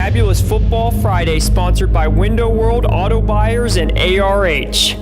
Fabulous Football Friday, sponsored by Window World, Auto Buyers, and ARH.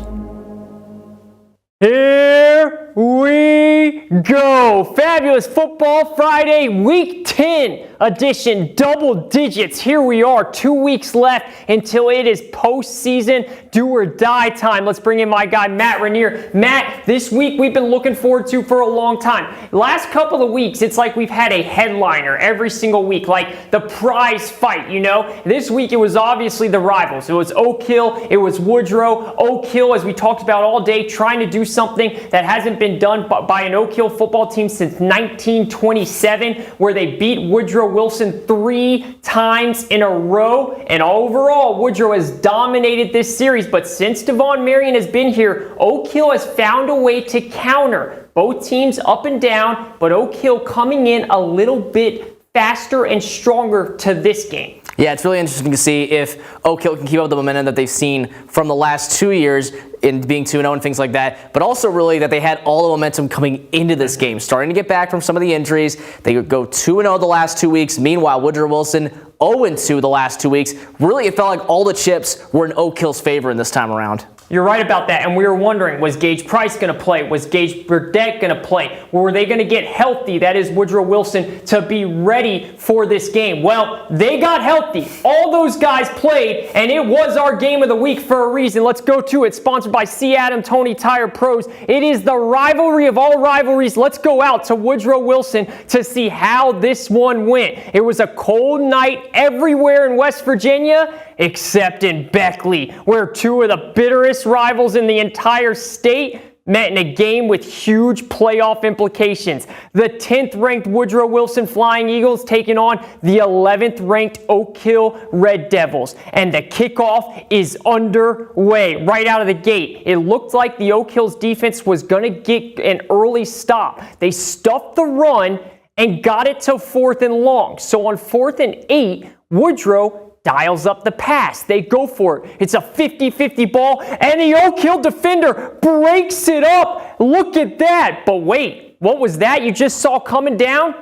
Here we go. Fabulous Football Friday, Week 10 edition, double digits. Here we are, 2 weeks left until it is postseason do or die time. Let's bring in my guy, Matt Rainier. Matt, this week we've been looking forward to for a long time. Last couple of weeks, it's like we've had a headliner every single week, like the prize fight, you know? This week it was obviously the rivals. It was Oak Hill, it was Woodrow. Oak Hill, as we talked about all day, trying to do something that hasn't been done by an Oak Hill football team since 1927, where they beat Woodrow Wilson 3 times in a row. And overall, Woodrow has dominated this series. But since Devon Marion has been here, Oak Hill has found a way to counter both teams up and down, but Oak Hill coming in a little bit faster and stronger to this game. Yeah, it's really interesting to see if Oak Hill can keep up the momentum that they've seen from the last 2 years in being 2-0 and things like that, but also really that they had all the momentum coming into this game, starting to get back from some of the injuries. They would go 2-0 the last 2 weeks. Meanwhile, Woodrow Wilson 0-2 the last 2 weeks. Really, it felt like all the chips were in Oak Hill's favor in this time around. You're right about that, and we were wondering, was Gage Price going to play? Was Gage Burdett going to play? Were they going to get healthy, that is Woodrow Wilson, to be ready for this game? Well, they got healthy. All those guys played, and it was our game of the week for a reason. Let's go to it. Sponsored by C. Adam Tony Tire Pros. It is the rivalry of all rivalries. Let's go out to Woodrow Wilson to see how this one went. It was a cold night everywhere in West Virginia, except in Beckley, where two of the bitterest rivals in the entire state met in a game with huge playoff implications. The 10th ranked Woodrow Wilson Flying Eagles taking on the 11th ranked Oak Hill Red Devils. And the kickoff is underway right out of the gate. It looked like the Oak Hill's defense was going to get an early stop. They stuffed the run and got it to 4th and long. So on 4th and 8, Woodrow dials up the pass. They go for it. It's a 50-50 ball, and the Oak Hill defender breaks it up. Look at that. But wait, what was that you just saw coming down?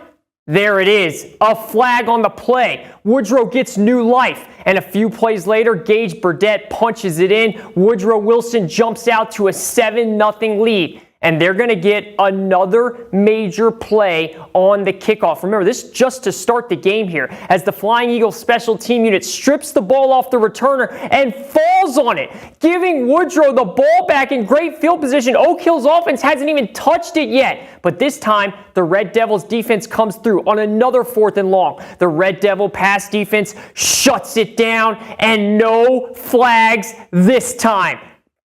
There it is, a flag on the play. Woodrow gets new life, and a few plays later, Gage Burdett punches it in. Woodrow Wilson jumps out to a 7-0 lead. And they're going to get another major play on the kickoff. Remember, this is just to start the game here, as the Flying Eagles special team unit strips the ball off the returner and falls on it, giving Woodrow the ball back in great field position. Oak Hill's offense hasn't even touched it yet. But this time, the Red Devils defense comes through on another 4th and long. The Red Devil pass defense shuts it down, and no flags this time.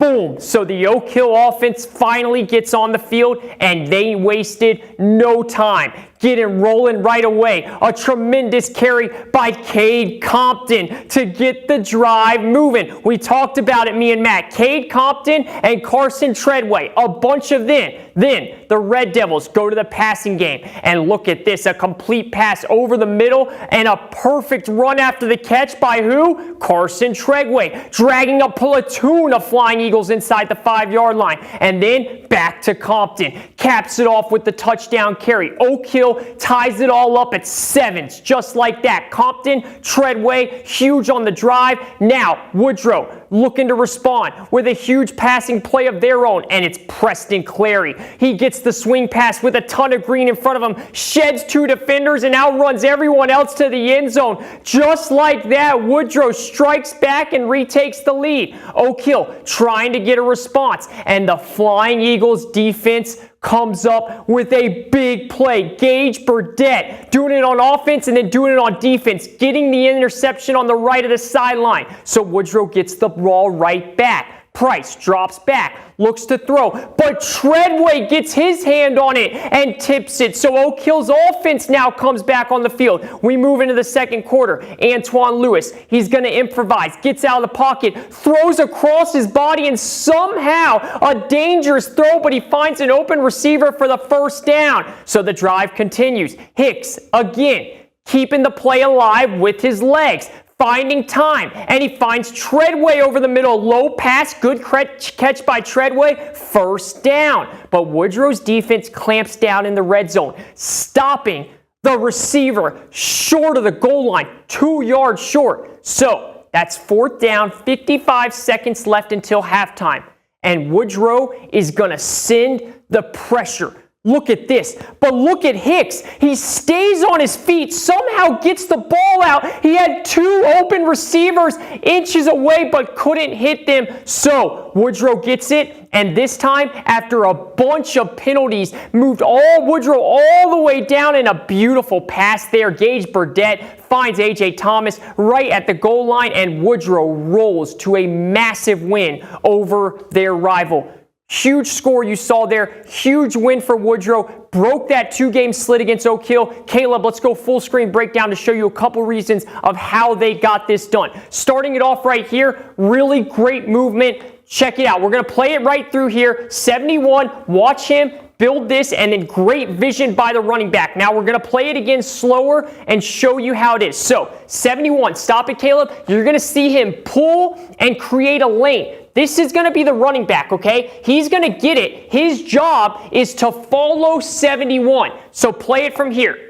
Boom. So the Oak Hill offense finally gets on the field, and they wasted no time. Getting rolling right away. A tremendous carry by Cade Compton to get the drive moving. We talked about it, me and Matt. Cade Compton and Carson Treadway. A bunch of them. Then the Red Devils go to the passing game. And look at this. A complete pass over the middle and a perfect run after the catch by who? Carson Treadway. Dragging a platoon of Flying Eagles inside the 5-yard line. And then back to Compton. Caps it off with the touchdown carry. Oak Hill ties it all up at 7, just like that. Compton, Treadway, huge on the drive. Now, Woodrow looking to respond with a huge passing play of their own, and it's Preston Clary. He gets the swing pass with a ton of green in front of him, sheds 2 defenders, and outruns everyone else to the end zone. Just like that, Woodrow strikes back and retakes the lead. Oak Hill trying to get a response, and the Flying Eagles defense comes up with a big play. Gage Burdett doing it on offense and then doing it on defense, getting the interception on the right of the sideline. So Woodrow gets the ball right back. Price drops back, looks to throw, but Treadway gets his hand on it and tips it. So Oak Hill's offense now comes back on the field. We move into the second quarter. Antoine Lewis, he's going to improvise, gets out of the pocket, throws across his body, and somehow a dangerous throw, but he finds an open receiver for the first down. So the drive continues. Hicks, again, keeping the play alive with his legs. Finding time, and he finds Treadway over the middle. Low pass, good catch by Treadway, first down. But Woodrow's defense clamps down in the red zone, stopping the receiver short of the goal line, 2 yards short. So that's 4th down, 55 seconds left until halftime. And Woodrow is going to send the pressure. Look at this. But look at Hicks. He stays on his feet, somehow gets the ball out. He had 2 open receivers inches away but couldn't hit them. So Woodrow gets it. And this time, after a bunch of penalties, moved Woodrow all the way down in a beautiful pass there. Gage Burdett finds A.J. Thomas right at the goal line, and Woodrow rolls to a massive win over their rival. Huge score you saw there. Huge win for Woodrow. Broke that 2-game slit against Oak Hill. Caleb, let's go full screen breakdown to show you a couple reasons of how they got this done. Starting it off right here, really great movement. Check it out. We're going to play it right through here. 71, watch him build this, and then great vision by the running back. Now we're going to play it again slower and show you how it is. So 71, stop it, Caleb. You're going to see him pull and create a lane. This is going to be the running back, okay? He's going to get it. His job is to follow 71. So play it from here.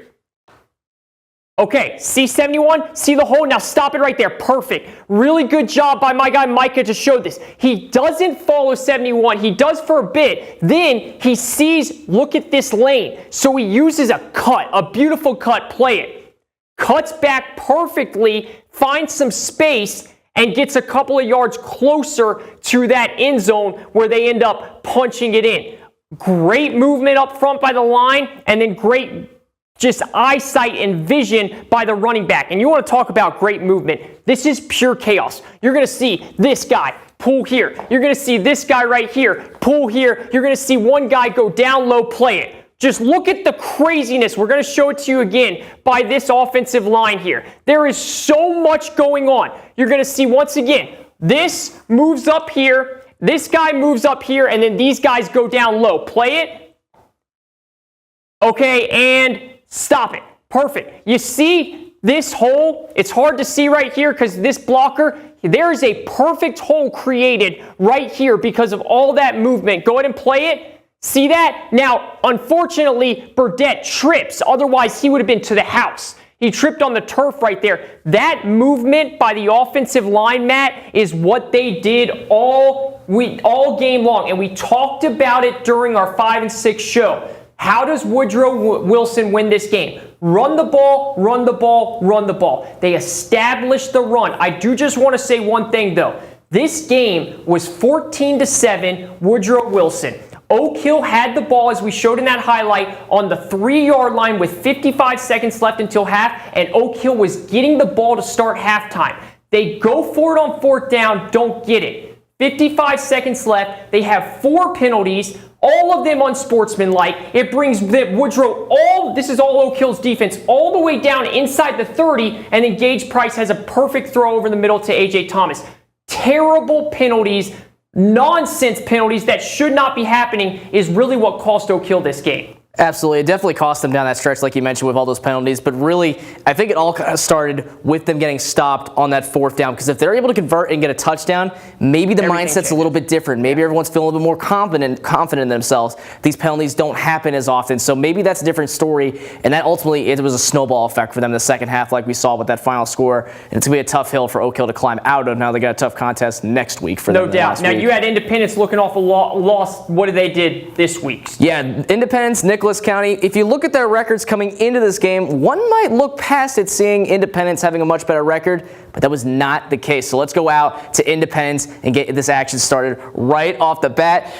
Okay, see 71? See the hole? Now stop it right there. Perfect. Really good job by my guy Micah to show this. He doesn't follow 71. He does for a bit. Then he sees, look at this lane. So he uses a cut, a beautiful cut. Play it. Cuts back perfectly, finds some space, and gets a couple of yards closer to that end zone where they end up punching it in. Great movement up front by the line, and then great just eyesight and vision by the running back. And you want to talk about great movement. This is pure chaos. You're going to see this guy pull here. You're going to see this guy right here pull here. You're going to see one guy go down low, play it. Just look at the craziness. We're going to show it to you again by this offensive line here. There is so much going on. You're going to see once again, this moves up here, this guy moves up here, and then these guys go down low. Play it. Okay, and stop it. Perfect. You see this hole? It's hard to see right here because this blocker, there is a perfect hole created right here because of all that movement. Go ahead and play it. See that? Now, unfortunately, Burdett trips. Otherwise, he would have been to the house. He tripped on the turf right there. That movement by the offensive line, Matt, is what they did all game long. And we talked about it during our 5 and 6 show. How does Woodrow Wilson win this game? Run the ball, run the ball, run the ball. They established the run. I do just want to say one thing, though. This game was 14-7, Woodrow Wilson. Oak Hill had the ball, as we showed in that highlight, on the 3-yard line with 55 seconds left until half, and Oak Hill was getting the ball to start halftime. They go for it on 4th down, don't get it. 55 seconds left. They have 4 penalties, all of them unsportsmanlike. It brings Woodrow, this is all Oak Hill's defense, all the way down inside the 30, and then Gage Price has a perfect throw over the middle to A.J. Thomas. Terrible penalties. Nonsense penalties that should not be happening is really what cost Oak Hill this game. Absolutely. It definitely cost them down that stretch, like you mentioned, with all those penalties. But really, I think it all kind of started with them getting stopped on that 4th down. Because if they're able to convert and get a touchdown, maybe the mindset's a little bit different. Maybe everyone's feeling a little bit more confident in themselves. These penalties don't happen as often. So maybe that's a different story. And that ultimately, it was a snowball effect for them in the second half, like we saw with that final score. And it's going to be a tough hill for Oak Hill to climb out of. Now they got a tough contest next week for them. No doubt. Now, you had Independence looking off a loss. What did they did this week? Yeah, Independence, Nicholas County. If you look at their records coming into this game, one might look past it seeing Independence having a much better record, but that was not the case. So let's go out to Independence and get this action started right off the bat.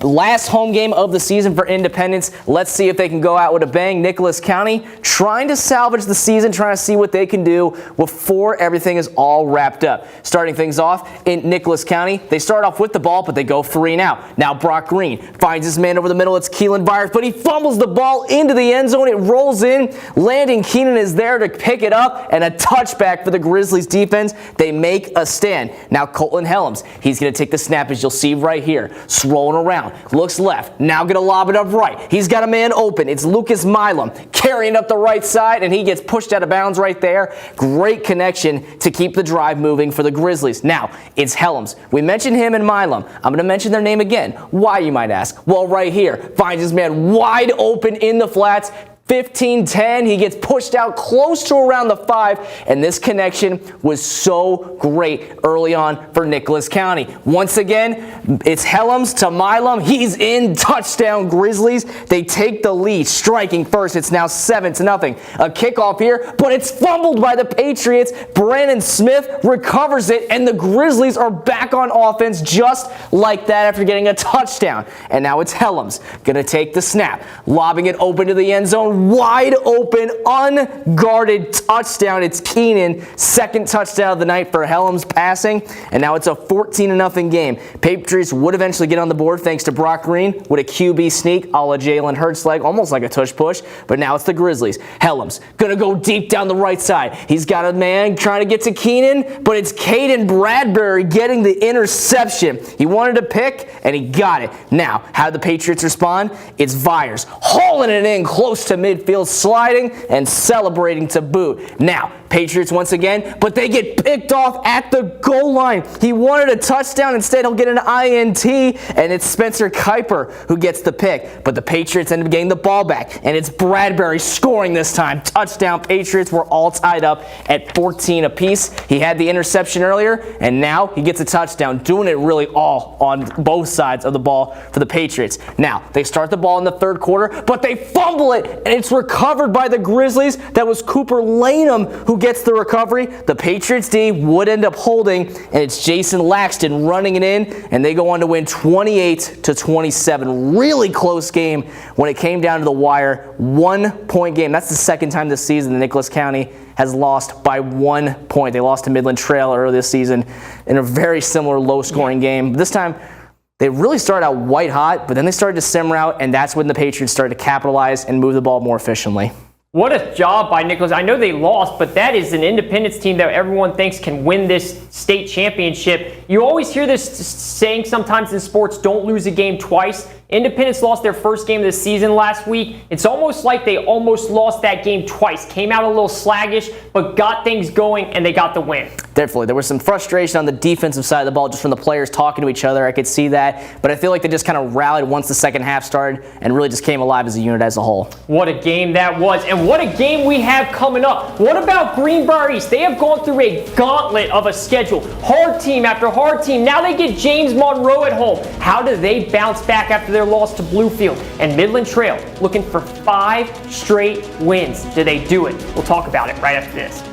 Last home game of the season for Independence. Let's see if they can go out with a bang. Nicholas County trying to salvage the season, trying to see what they can do before everything is all wrapped up. Starting things off in Nicholas County, they start off with the ball, but they go 3 and out. Now Brock Green finds his man over the middle. It's Keelan Byers, but he fumbles the ball into the end zone. It rolls in. Landon Keenan is there to pick it up, and a touchback for the Grizzlies defense. They make a stand. Now Colton Helms, he's going to take the snap, as you'll see right here. Rolling around. Looks left. Now going to lob it up right. He's got a man open. It's Lucas Milam carrying up the right side, and he gets pushed out of bounds right there. Great connection to keep the drive moving for the Grizzlies. Now, it's Helms. We mentioned him and Milam. I'm going to mention their name again. Why, you might ask? Well, right here. Finds his man wide open in the flats. 15-10. He gets pushed out close to around the 5, and this connection was so great early on for Nicholas County. Once again, it's Helms to Milam. He's in. Touchdown Grizzlies. They take the lead, striking first. It's now 7-0. A kickoff here, but it's fumbled by the Patriots. Brandon Smith recovers it, and the Grizzlies are back on offense just like that after getting a touchdown. And now it's Helms going to take the snap, lobbing it open to the end zone. Wide open, unguarded touchdown. It's Keenan, second touchdown of the night for Helms passing, and now it's a 14-0 game. Patriots would eventually get on the board thanks to Brock Green with a QB sneak a la Jalen Hurts leg, almost like a tush push, but now it's the Grizzlies. Helms gonna go deep down the right side. He's got a man trying to get to Keenan, but it's Caden Bradbury getting the interception. He wanted to pick, and he got it. Now, how did the Patriots respond? It's Viers hauling it in close to midfield, sliding and celebrating to boot. Now, Patriots once again, but they get picked off at the goal line. He wanted a touchdown. Instead, he'll get an INT, and it's Spencer Kuiper who gets the pick. But the Patriots end up getting the ball back, and it's Bradbury scoring this time. Touchdown. Patriots were all tied up at 14 apiece. He had the interception earlier, and now he gets a touchdown, doing it really all on both sides of the ball for the Patriots. Now, they start the ball in the third quarter, but they fumble it, and it's recovered by the Grizzlies. That was Cooper Lanham who gets the recovery. The Patriots D would end up holding, and it's Jason Laxton running it in, and they go on to win 28-27. Really close game when it came down to the wire. 1-point game. That's the second time this season that Nicholas County has lost by 1 point. They lost to Midland Trail earlier this season in a very similar low-scoring game. This time, they really started out white hot, but then they started to simmer out, and that's when the Patriots started to capitalize and move the ball more efficiently. What a job by Nicholas. I know they lost, but that is an Independence team that everyone thinks can win this state championship. You always hear this saying sometimes in sports, don't lose a game twice. Independence lost their first game of the season last week. It's almost like they almost lost that game twice. Came out a little sluggish, but got things going, and they got the win. Definitely. There was some frustration on the defensive side of the ball just from the players talking to each other. I could see that. But I feel like they just kind of rallied once the second half started and really just came alive as a unit as a whole. What a game that was. And what a game we have coming up. What about Greenbrier East? They have gone through a gauntlet of a schedule. Hard team after hard team. Now they get James Monroe at home. How do they bounce back after their loss to Bluefield? And Midland Trail looking for 5 straight wins. Do they do it? We'll talk about it right after this.